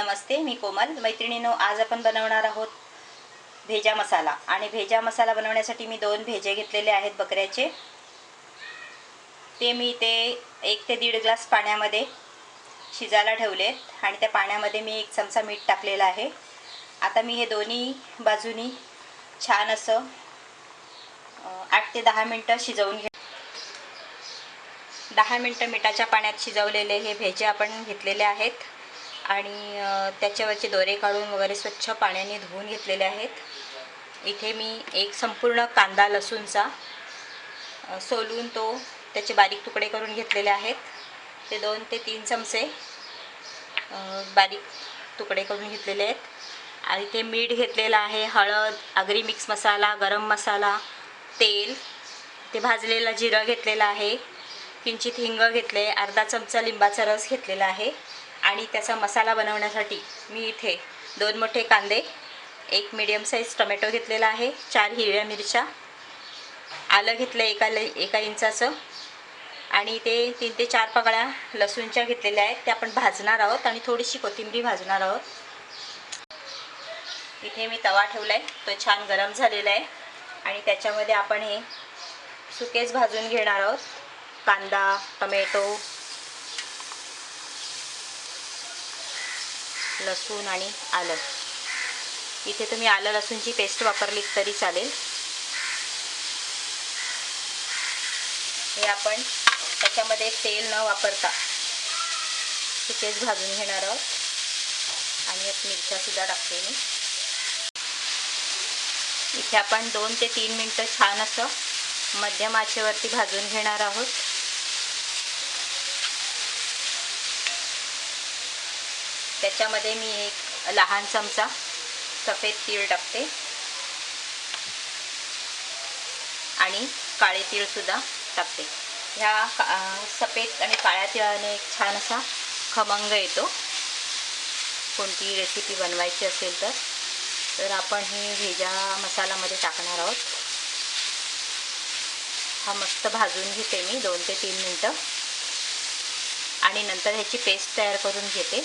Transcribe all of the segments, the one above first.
नमस्ते, मी कोमल. मैत्रिणींनो, आज आपण बनवणार आहोत भेजा मसाला. आणि भेजा मसाला बनवण्यासाठी मी 2 भेजे घेतलेले आहेत बकऱ्याचे. ते मी 1 ते 1.5 ग्लास पाण्यामध्ये शिजायला ठेवलेत आणि त्या पाण्यामध्ये मी 1 चमचा मीठ टाकलेला आहे. आता मी हे दोन्ही बाजूनी छान असं 8 ते 10 मिनिटं शिजवून 10 मिनिटं मिठाच्या पाण्यात शिजवलेले हे भेजे आपण घेतलेले आहेत आणि त्याच्यावरचे दोरे काढून वगैरे स्वच्छ पाण्याने धुवून घेतलेले आहेत. इथे मी एक संपूर्ण कांदा लसूणचा सोलून त्याचे बारीक तुकडे करून घेतलेले आहेत. ते 2 ते 3 चमचे बारीक तुकडे करून घेतलेले आहेत. आणि ते मीठ घेतलेलं आहे, हळद, आगरी मिक्स मसाला, गरम मसाला, तेल, ते भाजलेला जिरं घेतलेला आहे, किंचित हिंग घेतले, अर्धा चमचा लिंबाचा रस घेतलेला आहे. आणि त्याचा मसाला बनवण्यासाठी मी इथे 2 मोठे कांदे, 1 मीडियम साईज टोमॅटो घेतलेला आहे, 4 हिरव्या मिरच्या, आलं घेतलं एका इंचाचं आणि ते 3 ते 4 पकळ्या लसूणच्या घेतलेल्या आहेत. ते आपण भाजणार आहोत आणि थोडीशी कोथिंबीर भाजणार आहोत. इथे मी तवा ठेवला आहे, तो छान गरम झालेला आहे आणि त्याच्यामध्ये आपण हे सुकेच भाजून घेणार आहोत. कांदा, टोमॅटो, लसूण आणि आलं. इथे तुम्ही आलं लसूणची पेस्ट वापरली तरी चालेल. हे आपण त्याच्यामध्ये तेल न वापरता सुकेच भाजून घेणार आहोत. आणि यात मिरच्या सुद्धा टाकते मी. इथे आपण 2 ते 3 मिनिटं छान असं मध्यम आचेवरती भाजून घेणार आहोत. त्याच्यामध्ये मी 1 लहान चमचा सफेद तीळ टाकते आणि काळे तीळ सुद्धा टाकते. ह्या सफेद आणि काळ्या तिळाने एक छान असा खमंग येतो. कोणती रेसिपी बनवायची असेल तर आपण हे भेजा मसाल्यामध्ये टाकणार आहोत. हा मस्त भाजून घेते मी 2 ते 3 मिनिटं आणि नंतर ह्याची पेस्ट तयार करून घेते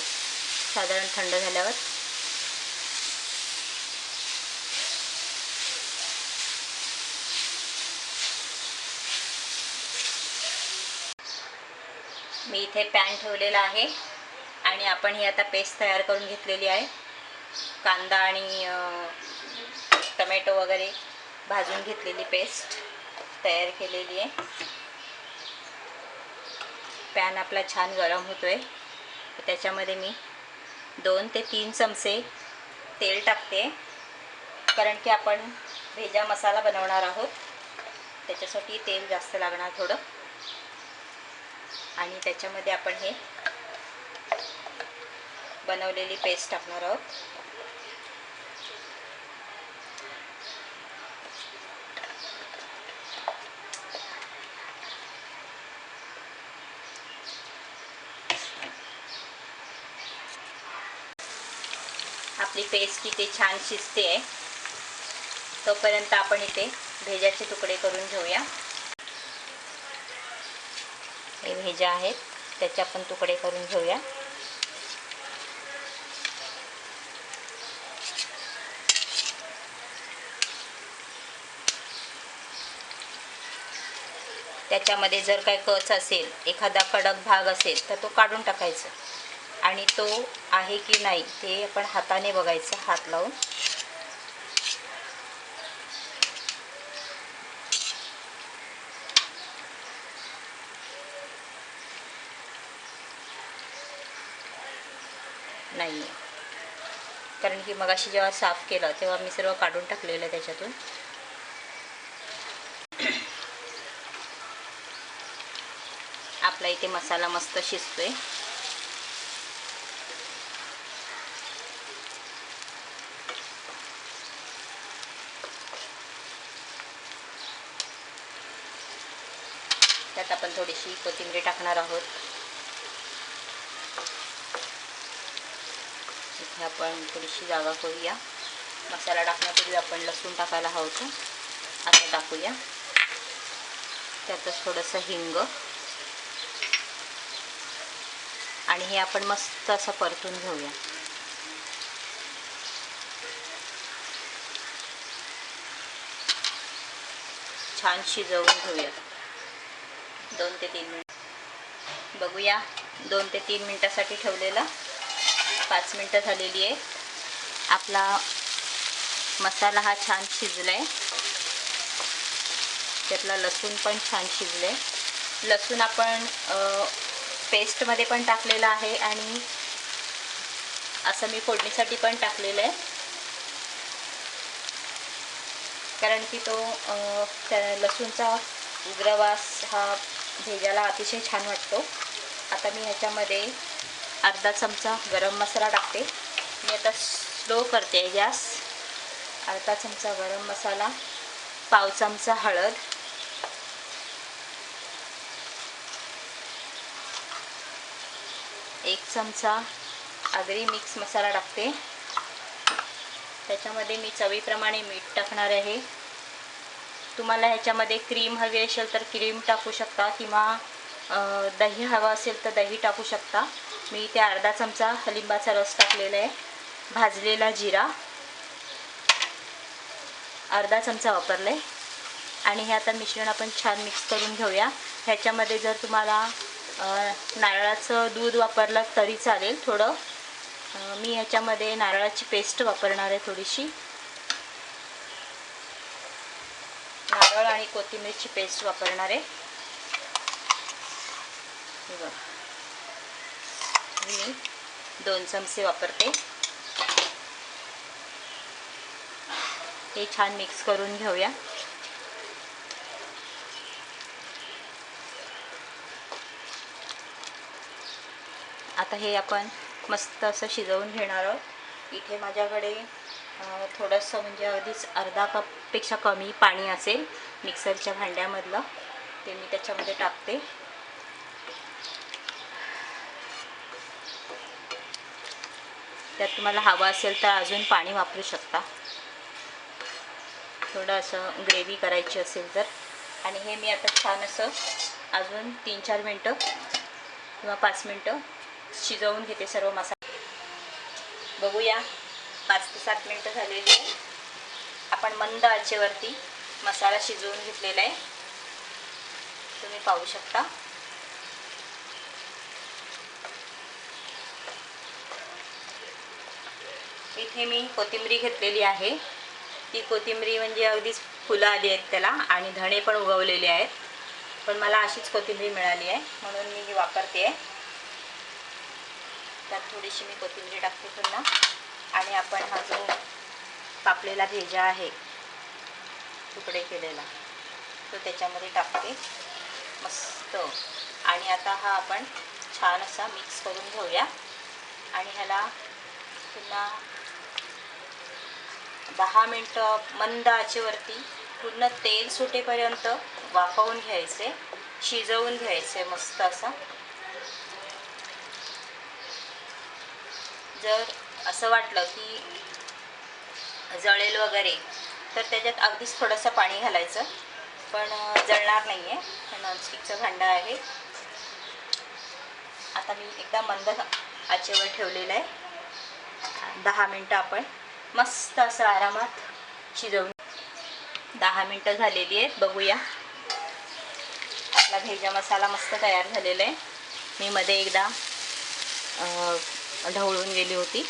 साधारण थंड झाल्यावर. मी इथे पॅन ठेवलेला आहे आणि आपण ही आता पेस्ट तयार करून घेतलेली आहे. कांदा आणि टोमॅटो वगैरे भाजून घेतलेली पेस्ट तयार केलेली आहे. पॅन आपला छान गरम होतोय. त्याच्यामध्ये मी 2 ते 3 चमचे तेल टाकते, कारण की आपण भेजा मसाला बनवणार आहोत, त्याच्यासाठी तेल जास्त लागणार थोडं. आणि त्याच्यामध्ये आपण हे बनवलेली पेस्ट टाकणार आहोत. आपली पेस्ट इथे छान शिजते आहे. तोपर्यंत आपण इथे भेजाचे तुकडे करून घेऊया. हे भेजा आहेत, त्याचे आपण तुकडे करून घेऊया. त्याच्यामध्ये जर काही कच असेल, एखादा कडक भाग असेल तर तो काढून टाकायचा आणि तो आहे की नाही ते आपण हाताने बघायचं, हात लावून. नाही आहे, कारण की मगाशी जेव्हा साफ केलं तेव्हा मी सर्व काढून टाकलेलं त्याच्यातून. आपला इथे मसाला मस्त शिजतोय. त्यात आपण थोडीशी कोथिंबीर टाकणार आहोत. इथे आपण थोडीशी जागा करूया. मसाला टाकण्यापूर्वी आपण लसूण टाकायला हवं होतं, आता टाकूया. त्यातच थोडंसं हिंग आणि हे आपण मस्त असं परतून घेऊया. छान शिजवून घेऊया 2 ते 3 मिनिट. बघूया 2 ते 3 मिनिटासाठी ठेवलेला 5 मिनिटं झालेली आहे. आपला मसाला हा छान शिजलाय. त्यातला लसूण पण छान शिजले. लसूण आपण पेस्टमध्ये पण टाकलेला आहे आणि असं मी फोडणीसाठी पण टाकलेलं आहे, कारण की तो लसूणचा उग्रवास हा भेजाला अतिशय छान वाटतो. आता मी ह्याच्यामध्ये अर्धा चमचा गरम मसाला टाकते. मी आता स्लो करते गॅस. अर्धा चमचा गरम मसाला, पाव चमचा हळद, एक चमचा आगरी मिक्स मसाला टाकते. त्याच्यामध्ये मी चवीप्रमाणे मीठ टाकणार आहे. तुम्हाला ह्याच्यामध्ये क्रीम हवी असेल तर क्रीम टाकू शकता किंवा दही हवा असेल तर दही टाकू शकता. मी इथे अर्धा चमचा लिंबाचा रस टाकलेला आहे. भाजलेला जिरा अर्धा चमचा वापरला आहे. आणि हे आता मिश्रण आपण छान मिक्स करून घेऊया. ह्याच्यामध्ये जर तुम्हाला नारळाचं दूध वापरलं तरी चालेल थोडं. मी ह्याच्यामध्ये नारळाची पेस्ट वापरणार आहे थोडीशी. नारळ आणि कोथिंबीरची पेस्ट वापरणार आहे. मी 2 चमचे वापरते. हे छान मिक्स करून घेऊया. आता हे आपण मस्त असं शिजवून घेणार आहोत. इथे माझ्याकडे थोडंसं म्हणजे अगदीच अर्धा कपपेक्षा कमी पाणी असेल मिक्सरच्या भांड्यामधलं, ते मी त्याच्यामध्ये टाकते. त्यात तुम्हाला हवं असेल तर अजून पाणी वापरू शकता, थोडं असं ग्रेव्ही करायची असेल तर. आणि हे मी आता छान असं अजून 3-4 मिनटं किंवा 5 मिनटं शिजवून घेते सर्व मसाला. बघूया 5 ते 7 मिनटं झालेली आहे. आपण मंद आचेवरती मसाला शिजवून घेतलेला आहे, तुम्ही पाहू शकता. इथे मी कोथिंबीर घेतलेली आहे. ती कोथिंबीर म्हणजे अगदीच फुलं आली आहेत त्याला आणि धणे पण उगवलेले आहेत, पण मला अशीच कोथिंबीर मिळाली आहे म्हणून मी ही वापरते आहे. त्यात थोडीशी मी कोथिंबीर टाकते पुन्हा. आणि आपण हा जो कापलेला भेजा आहे तुकडे केलेला तो त्याच्यामध्ये टाकते मस्त. आणि आता हा आपण छान असा मिक्स करून घेऊया. आणि ह्याला पुन्हा 10 मिनटं मंद आचेवरती पूर्ण तेल सुटेपर्यंत वाफवून घ्यायचे, शिजवून घ्यायचे मस्त असा. जर असं वाटलं की जळेल वगैरे तर त्याच्यात अगदीच थोडंसं पाणी घालायचं, पण जळणार नाही आहे. हे नॉनस्टिकचं भांडं आहे. आता मी एकदा मंद आचेवर ठेवलेलं आहे. 10 मिनटं आपण मस्त असं आरामात शिजवून. 10 मिनटं झालेली आहेत. बघूया आपला भेजा मसाला मस्त तयार झालेला आहे. मी मध्ये एकदा ढवळून गेली होती.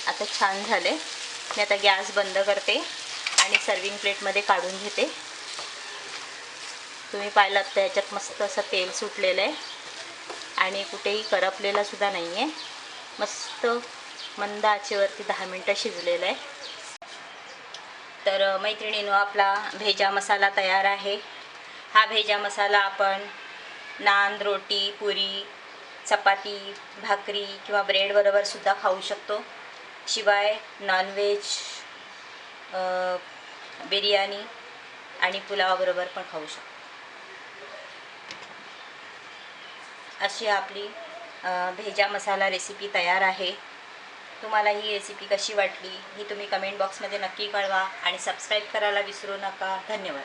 आता छान झाले. मी आता गॅस बंद करते आणि सर्विंग प्लेटमध्ये काढून घेते. तुम्ही पाहिलात तर ह्याच्यात मस्त असं तेल सुटलेलं आहे आणि कुठेही करपलेला सुद्धा नाही आहे. मस्त मंद आचेवरती 10 मिनटं शिजलेलं आहे. तर मैत्रिणींनो, आपला भेजा मसाला तयार आहे. हा भेजा मसाला आपण नान, रोटी, पुरी, चपाती, भाकरी किंवा ब्रेड बरोबर सुद्धा खाऊ शकतो. शिवाय नॉनव्हेज, बिर्याणी आणि पुलावाबरोबर पण खाऊ शकतो. अशी आपली भेजा मसाला रेसिपी तयार आहे. तुम्हाला ही रेसिपी कशी वाटली ही तुम्ही कमेंट बॉक्समध्ये नक्की कळवा आणि सबस्क्राईब करायला विसरू नका. धन्यवाद.